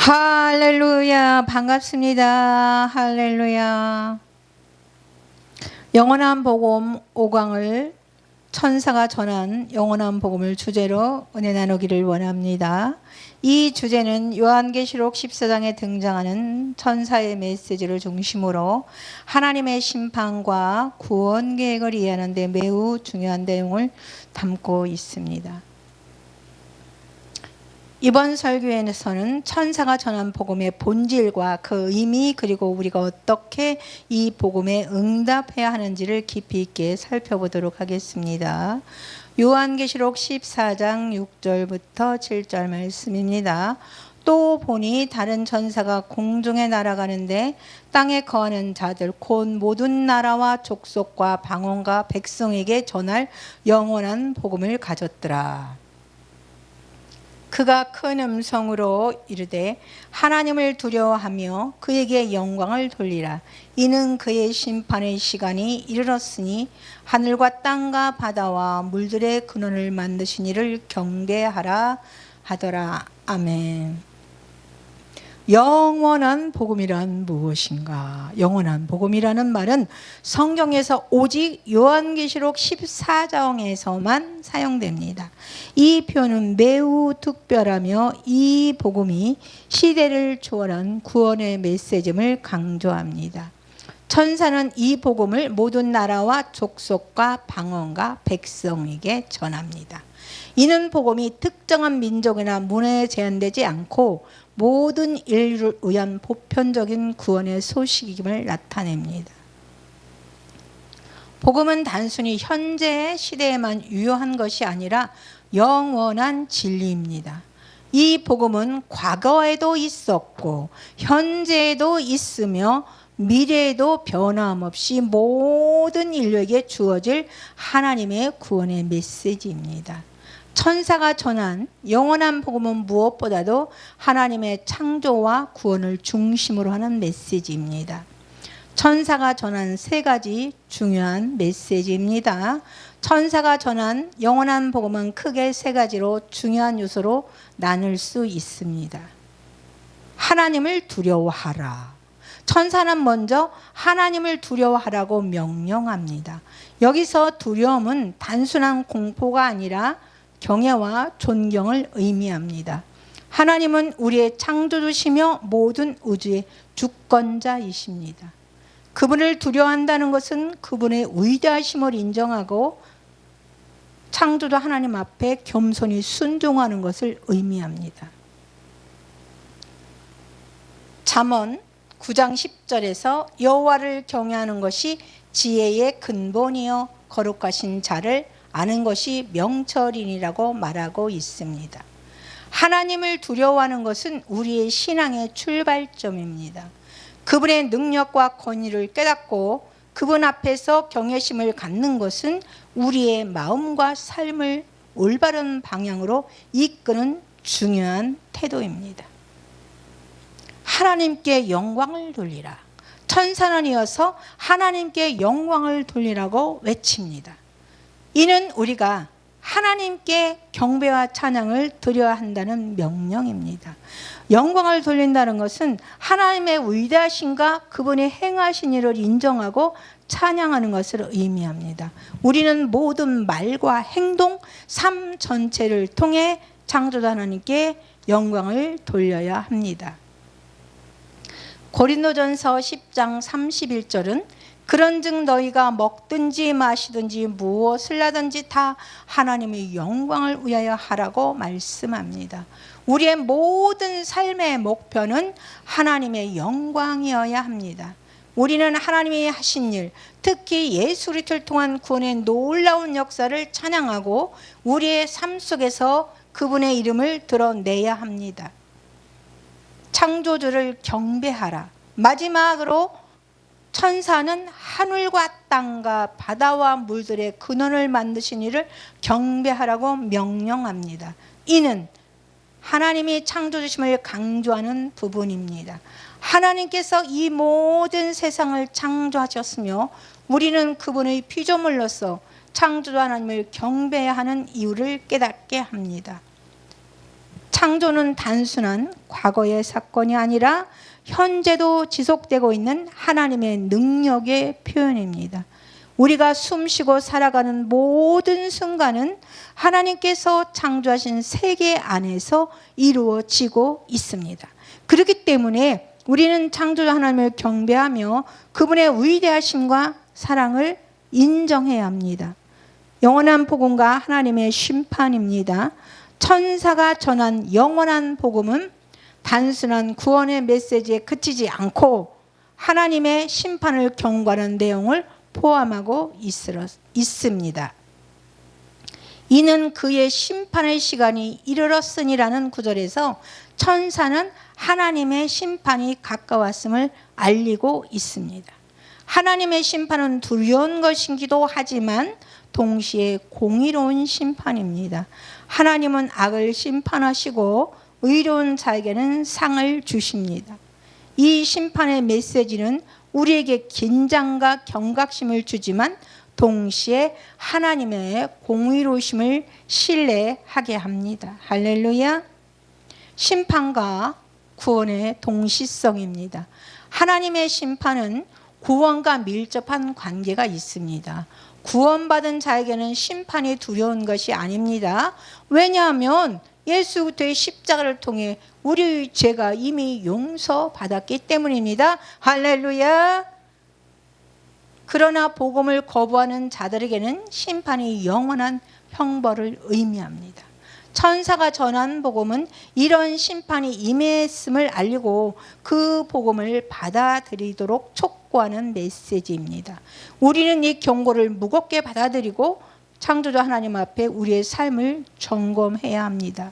할렐루야, 반갑습니다. 할렐루야. 영원한 복음 5강을 천사가 전한 영원한 복음을 주제로 은혜 나누기를 원합니다. 이 주제는 요한계시록 14장에 등장하는 천사의 메시지를 중심으로 하나님의 심판과 구원 계획을 이해하는 데 매우 중요한 내용을 담고 있습니다. 이번 설교에서는 천사가 전한 복음의 본질과 그 의미, 그리고 우리가 어떻게 이 복음에 응답해야 하는지를 깊이 있게 살펴보도록 하겠습니다. 요한계시록 14장 6절부터 7절 말씀입니다. 또 보니 다른 천사가 공중에 날아가는데 땅에 거하는 자들 곧 모든 나라와 족속과 방언과 백성에게 전할 영원한 복음을 가졌더라. 그가 큰 음성으로 이르되 하나님을 두려워하며 그에게 영광을 돌리라. 이는 그의 심판의 시간이 이르렀으니 하늘과 땅과 바다와 물들의 근원을 만드신 이를 경배하라 하더라. 아멘. 영원한 복음이란 무엇인가? 영원한 복음이라는 말은 성경에서 오직 요한계시록 14장에서만 사용됩니다. 이 표현은 매우 특별하며 이 복음이 시대를 초월한 구원의 메시지임을 강조합니다. 천사는 이 복음을 모든 나라와 족속과 방언과 백성에게 전합니다. 이는 복음이 특정한 민족이나 문화에 제한되지 않고 모든 인류를 위한 보편적인 구원의 소식임을 나타냅니다. 복음은 단순히 현재의 시대에만 유효한 것이 아니라 영원한 진리입니다. 이 복음은 과거에도 있었고 현재에도 있으며 미래에도 변함없이 모든 인류에게 주어질 하나님의 구원의 메시지입니다. 천사가 전한 영원한 복음은 무엇보다도 하나님의 창조와 구원을 중심으로 하는 메시지입니다. 천사가 전한 세 가지 중요한 메시지입니다. 천사가 전한 영원한 복음은 크게 세 가지로 중요한 요소로 나눌 수 있습니다. 하나님을 두려워하라. 천사는 먼저 하나님을 두려워하라고 명령합니다. 여기서 두려움은 단순한 공포가 아니라 경외와 존경을 의미합니다. 하나님은 우리의 창조주시며 모든 우주의 주권자이십니다. 그분을 두려워한다는 것은 그분의 위대하심을 인정하고 창조주 하나님 앞에 겸손히 순종하는 것을 의미합니다. 잠언 9장 10절에서 여호와를 경외하는 것이 지혜의 근본이요 거룩하신 자를 아는 것이 명철이니라고 말하고 있습니다. 하나님을 두려워하는 것은 우리의 신앙의 출발점입니다. 그분의 능력과 권위를 깨닫고 그분 앞에서 경외심을 갖는 것은 우리의 마음과 삶을 올바른 방향으로 이끄는 중요한 태도입니다. 하나님께 영광을 돌리라. 천사는 이어서 하나님께 영광을 돌리라고 외칩니다. 이는 우리가 하나님께 경배와 찬양을 드려야 한다는 명령입니다. 영광을 돌린다는 것은 하나님의 위대하심과 그분의 행하신 일을 인정하고 찬양하는 것을 의미합니다. 우리는 모든 말과 행동, 삶 전체를 통해 창조주 하나님께 영광을 돌려야 합니다. 고린도전서 10장 31절은 그런즉 너희가 먹든지 마시든지 무엇을 하든지 다 하나님의 영광을 위하여 하라고 말씀합니다. 우리의 모든 삶의 목표는 하나님의 영광이어야 합니다. 우리는 하나님이 하신 일, 특히 예수 그리스도를 통한 구원의 놀라운 역사를 찬양하고 우리의 삶 속에서 그분의 이름을 드러내야 합니다. 창조주를 경배하라. 마지막으로 천사는 하늘과 땅과 바다와 물들의 근원을 만드신 이를 경배하라고 명령합니다. 이는 하나님이 창조주심을 강조하는 부분입니다. 하나님께서 이 모든 세상을 창조하셨으며 우리는 그분의 피조물로서 창조주 하나님을 경배해야 하는 이유를 깨닫게 합니다. 창조는 단순한 과거의 사건이 아니라 현재도 지속되고 있는 하나님의 능력의 표현입니다. 우리가 숨쉬고 살아가는 모든 순간은 하나님께서 창조하신 세계 안에서 이루어지고 있습니다. 그렇기 때문에 우리는 창조자 하나님을 경배하며 그분의 위대하심과 사랑을 인정해야 합니다. 영원한 복음과 하나님의 심판입니다. 천사가 전한 영원한 복음은 단순한 구원의 메시지에 그치지 않고 하나님의 심판을 경고하는 내용을 포함하고 있습니다. 이는 그의 심판의 시간이 이르렀으니라는 구절에서 천사는 하나님의 심판이 가까웠음을 알리고 있습니다. 하나님의 심판은 두려운 것이기도 하지만 동시에 공의로운 심판입니다. 하나님은 악을 심판하시고 의로운 자에게는 상을 주십니다. 이 심판의 메시지는 우리에게 긴장과 경각심을 주지만 동시에 하나님의 공의로우심을 신뢰하게 합니다. 할렐루야. 심판과 구원의 동시성입니다. 하나님의 심판은 구원과 밀접한 관계가 있습니다. 구원받은 자에게는 심판이 두려운 것이 아닙니다. 왜냐하면 예수 그리스도의 십자가를 통해 우리 죄가 이미 용서받았기 때문입니다. 할렐루야. 그러나 복음을 거부하는 자들에게는 심판이 영원한 형벌을 의미합니다. 천사가 전한 복음은 이런 심판이 임했음을 알리고 그 복음을 받아들이도록 촉구하는 메시지입니다. 우리는 이 경고를 무겁게 받아들이고 창조자 하나님 앞에 우리의 삶을 점검해야 합니다.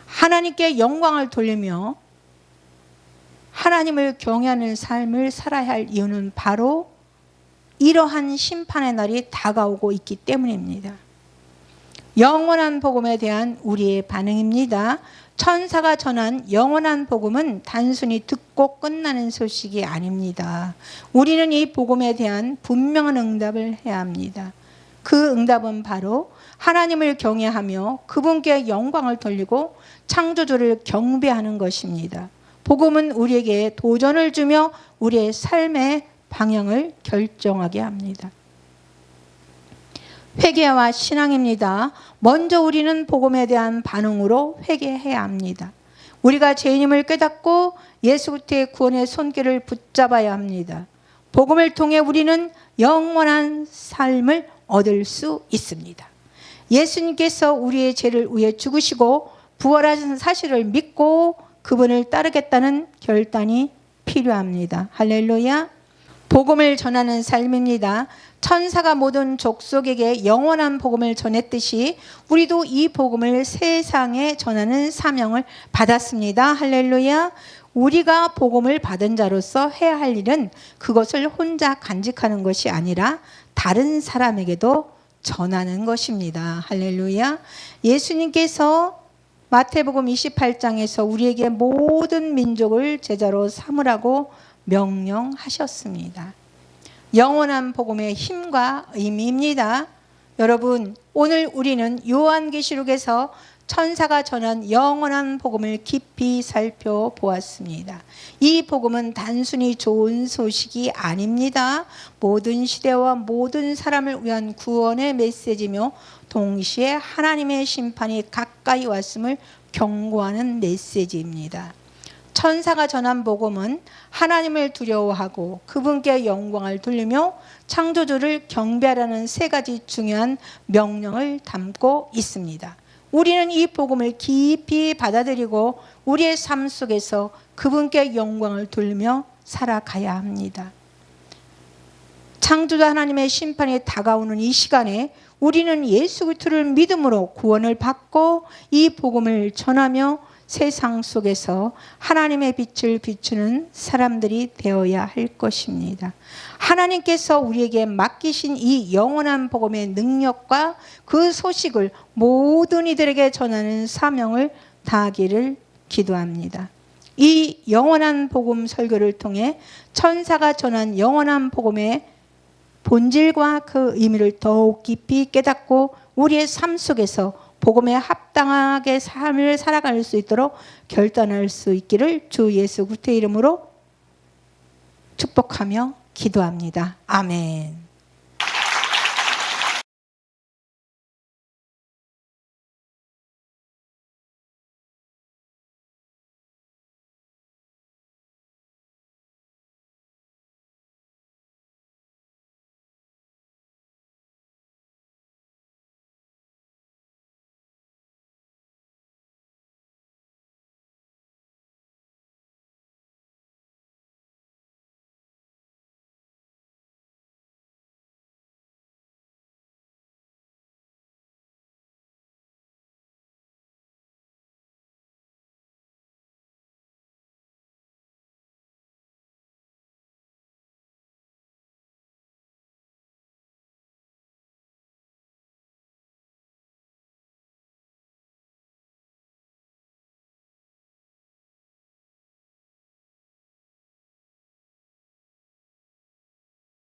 하나님께 영광을 돌리며 하나님을 경외하는 삶을 살아야 할 이유는 바로 이러한 심판의 날이 다가오고 있기 때문입니다. 영원한 복음에 대한 우리의 반응입니다. 천사가 전한 영원한 복음은 단순히 듣고 끝나는 소식이 아닙니다. 우리는 이 복음에 대한 분명한 응답을 해야 합니다. 그 응답은 바로 하나님을 경외하며 그분께 영광을 돌리고 창조주를 경배하는 것입니다. 복음은 우리에게 도전을 주며 우리의 삶의 방향을 결정하게 합니다. 회개와 신앙입니다. 먼저 우리는 복음에 대한 반응으로 회개해야 합니다. 우리가 죄인임을 깨닫고 예수 그리스도의 구원의 손길을 붙잡아야 합니다. 복음을 통해 우리는 영원한 삶을 얻을 수 있습니다. 예수님께서 우리의 죄를 위해 죽으시고 부활하신 사실을 믿고 그분을 따르겠다는 결단이 필요합니다. 할렐루야. 복음을 전하는 삶입니다. 천사가 모든 족속에게 영원한 복음을 전했듯이 우리도 이 복음을 세상에 전하는 사명을 받았습니다. 할렐루야. 우리가 복음을 받은 자로서 해야 할 일은 그것을 혼자 간직하는 것이 아니라 다른 사람에게도 전하는 것입니다. 할렐루야. 예수님께서 마태복음 28장에서 우리에게 모든 민족을 제자로 삼으라고 명령하셨습니다. 영원한 복음의 힘과 의미입니다. 여러분, 오늘 우리는 요한계시록에서 천사가 전한 영원한 복음을 깊이 살펴보았습니다. 이 복음은 단순히 좋은 소식이 아닙니다. 모든 시대와 모든 사람을 위한 구원의 메시지며 동시에 하나님의 심판이 가까이 왔음을 경고하는 메시지입니다. 천사가 전한 복음은 하나님을 두려워하고 그분께 영광을 돌리며 창조주를 경배하라는 세 가지 중요한 명령을 담고 있습니다. 우리는 이 복음을 깊이 받아들이고 우리의 삶 속에서 그분께 영광을 돌리며 살아가야 합니다. 창조자 하나님의 심판이 다가오는 이 시간에 우리는 예수 그리스도를 믿음으로 구원을 받고 이 복음을 전하며 세상 속에서 하나님의 빛을 비추는 사람들이 되어야 할 것입니다. 하나님께서 우리에게 맡기신 이 영원한 복음의 능력과 그 소식을 모든 이들에게 전하는 사명을 다하기를 기도합니다. 이 영원한 복음 설교를 통해 천사가 전한 영원한 복음의 본질과 그 의미를 더욱 깊이 깨닫고 우리의 삶 속에서 복음에 합당하게 삶을 살아갈 수 있도록 결단할 수 있기를 주 예수 그리스도의 이름으로 축복하며 기도합니다. 아멘.